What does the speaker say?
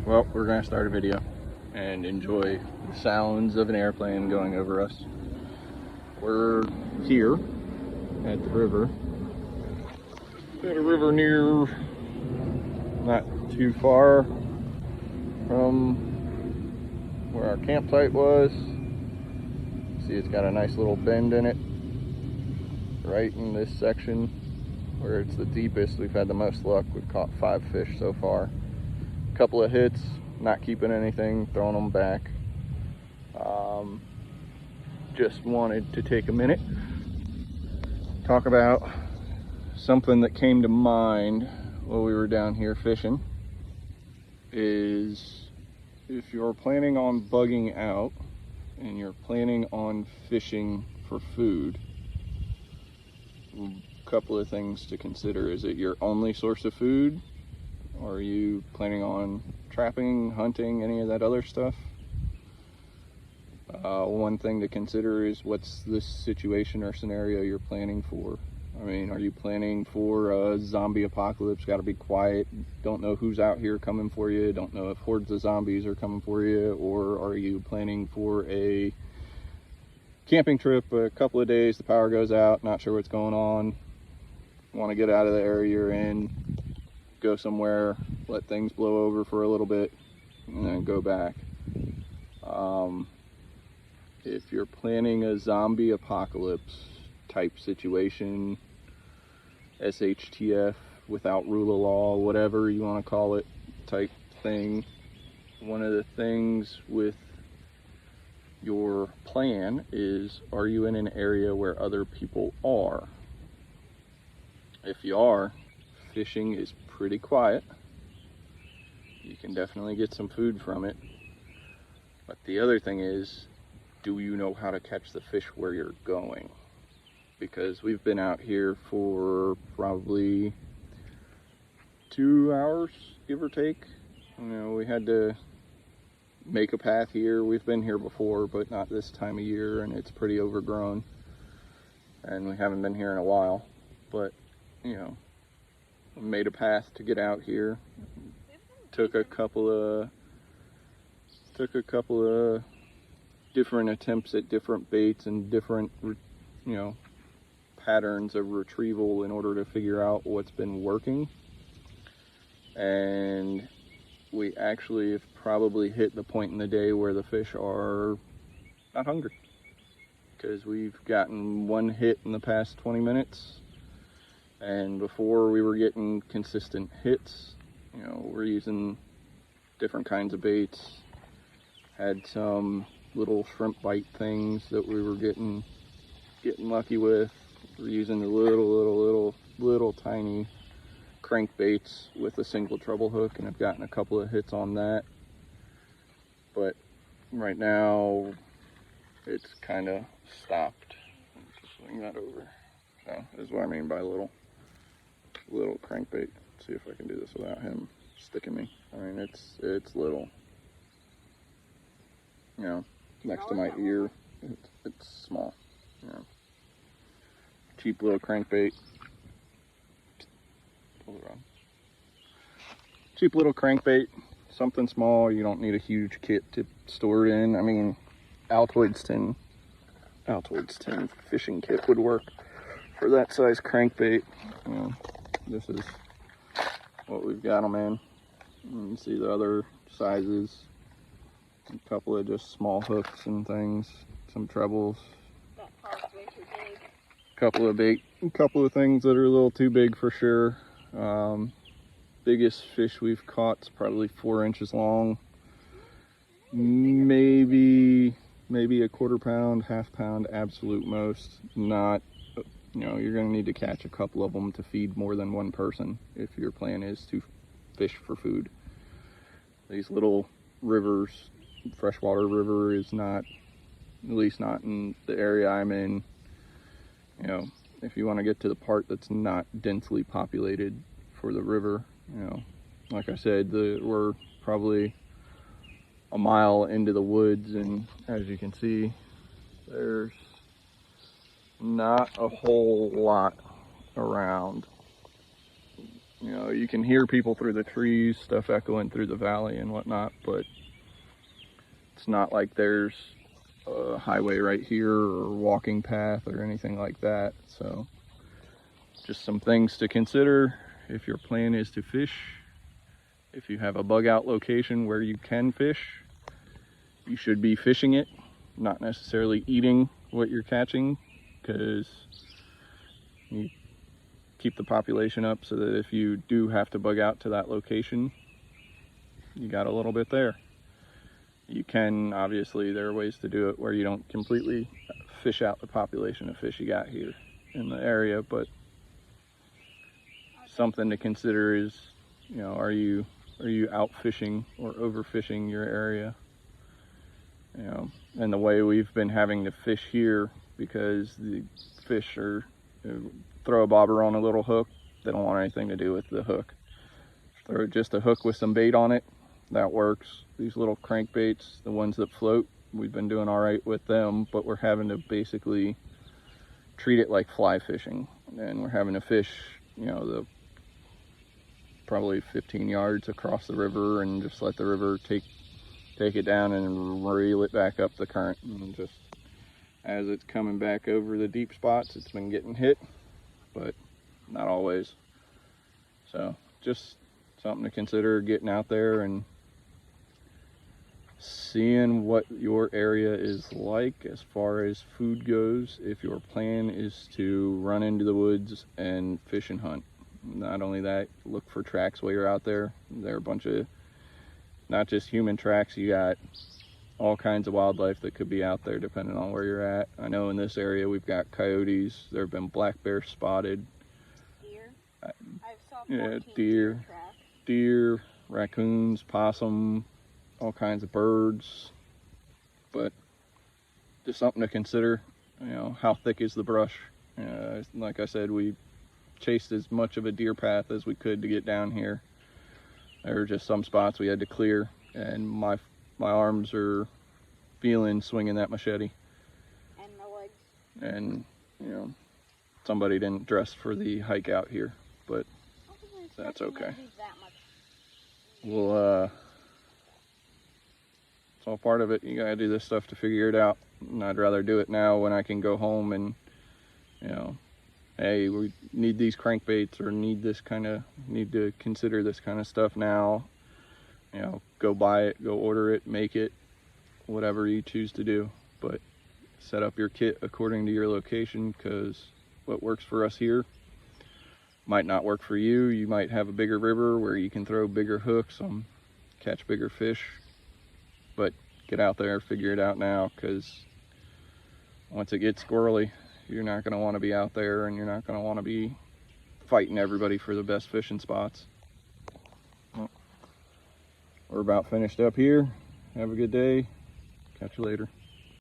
Well, we're gonna start a video and enjoy the sounds of an airplane going over us. We're here at the river. At a river near, not too far from where our campsite was. See, it's got a nice little bend in it. Right in this section where it's the deepest, we've had the most luck. We've caught 5 fish so far. A couple of hits, not keeping anything, throwing them back. Just wanted to take a minute, talk about something that came to mind while we were down here fishing. Is if you're planning on bugging out and you're planning on fishing for food, a couple of things to consider. Is it your only source of food? Or are you planning on trapping, hunting, any of that other stuff? One thing to consider is what's the situation or scenario you're planning for. I mean, are you planning for a zombie apocalypse? Got to be quiet. Don't know who's out here coming for you. Don't know if hordes of zombies are coming for you. Or are you planning for a camping trip, a couple of days, the power goes out, not sure what's going on, want to get out of the area you're in, go somewhere, let things blow over for a little bit, and then go back. If you're planning a zombie apocalypse type situation, SHTF, without rule of law, whatever you want to call it, type thing, one of the things with your plan is, are you in an area where other people are? If you are, fishing is pretty quiet. You can definitely get some food from it. But the other thing is, do you know how to catch the fish where you're going? Because we've been out here for probably 2 hours, give or take. You know, we had to make a path here. We've been here before, but not this time of year, and it's pretty overgrown. And we haven't been here in a while. But, you know, we made a path to get out here. Took a couple of different attempts at different baits and different, patterns of retrieval in order to figure out what's been working. And we actually have probably hit the point in the day where the fish are not hungry, because we've gotten one hit in the past 20 minutes, and before we were getting consistent hits. We're using different kinds of baits, had some little shrimp bite things that we were getting lucky with. We're using the little tiny crankbaits with a single treble hook, and I've gotten a couple of hits on that. But right now it's kind of stopped. Just swing that over. So this is what I mean by little crankbait. Let's see if I can do this without him sticking me. I mean, it's little. Next to my ear, it's small. Cheap little crankbait. Pull it on. Cheap little crankbait, something small. You don't need a huge kit to store it in. I mean, Altoids 10 fishing kit would work for that size crankbait. This is what we've got them in. You can see the other sizes. A couple of just small hooks and things, some trebles. That part's way too big. A couple of things that are a little too big for sure. Biggest fish we've caught is probably 4 inches long. Maybe a quarter pound, half pound, absolute most. Not, you're gonna need to catch a couple of them to feed more than one person if your plan is to fish for food. These little rivers, freshwater river is not, at least not in the area I'm in. If you want to get to the part that's not densely populated for the river, like I said, we're probably a mile into the woods, and as you can see, there's not a whole lot around. You know, you can hear people through the trees, stuff echoing through the valley and whatnot, but it's not like there's a highway right here or walking path or anything like that. So just some things to consider if your plan is to fish. If you have a bug out location where you can fish, you should be fishing it, not necessarily eating what you're catching, because you keep the population up so that if you do have to bug out to that location, you got a little bit there. You can, obviously, there are ways to do it where you don't completely fish out the population of fish you got here in the area, but something to consider is, you know, are you out fishing or overfishing your area? You know, and the way we've been having to fish here, because the fish are, throw a bobber on a little hook, they don't want anything to do with the hook. Throw just a hook with some bait on it, that works. These little crankbaits, the ones that float, we've been doing all right with them, but we're having to basically treat it like fly fishing, and we're having to fish, you know, the probably 15 yards across the river and just let the river take it down and reel it back up the current. And just as it's coming back over the deep spots, it's been getting hit, but not always. So just something to consider, getting out there and seeing what your area is like as far as food goes. If your plan is to run into the woods and fish and hunt, not only that, look for tracks while you're out there. There are a bunch of, not just human tracks, you got all kinds of wildlife that could be out there depending on where you're at. I know in this area we've got coyotes, there have been black bears spotted. Deer? I saw 14 deer, tracks. Deer, raccoons, possum, all kinds of birds. But just something to consider, you know, how thick is the brush? Like I said, we chased as much of a deer path as we could to get down here. There were just some spots we had to clear, and my arms are feeling swinging that machete. And the legs. And, you know, somebody didn't dress for the hike out here, but that's okay. Well, it's all part of it. You gotta do this stuff to figure it out. And I'd rather do it now when I can go home and, you know, hey, we need these crankbaits, or need to consider this kind of stuff now. You know, go buy it, go order it, make it, whatever you choose to do. But set up your kit according to your location, because what works for us here might not work for you. You might have a bigger river where you can throw bigger hooks and catch bigger fish. But get out there, figure it out now, because once it gets squirrely, you're not going to want to be out there, and you're not going to want to be fighting everybody for the best fishing spots. Well, we're about finished up here. Have a good day. Catch you later.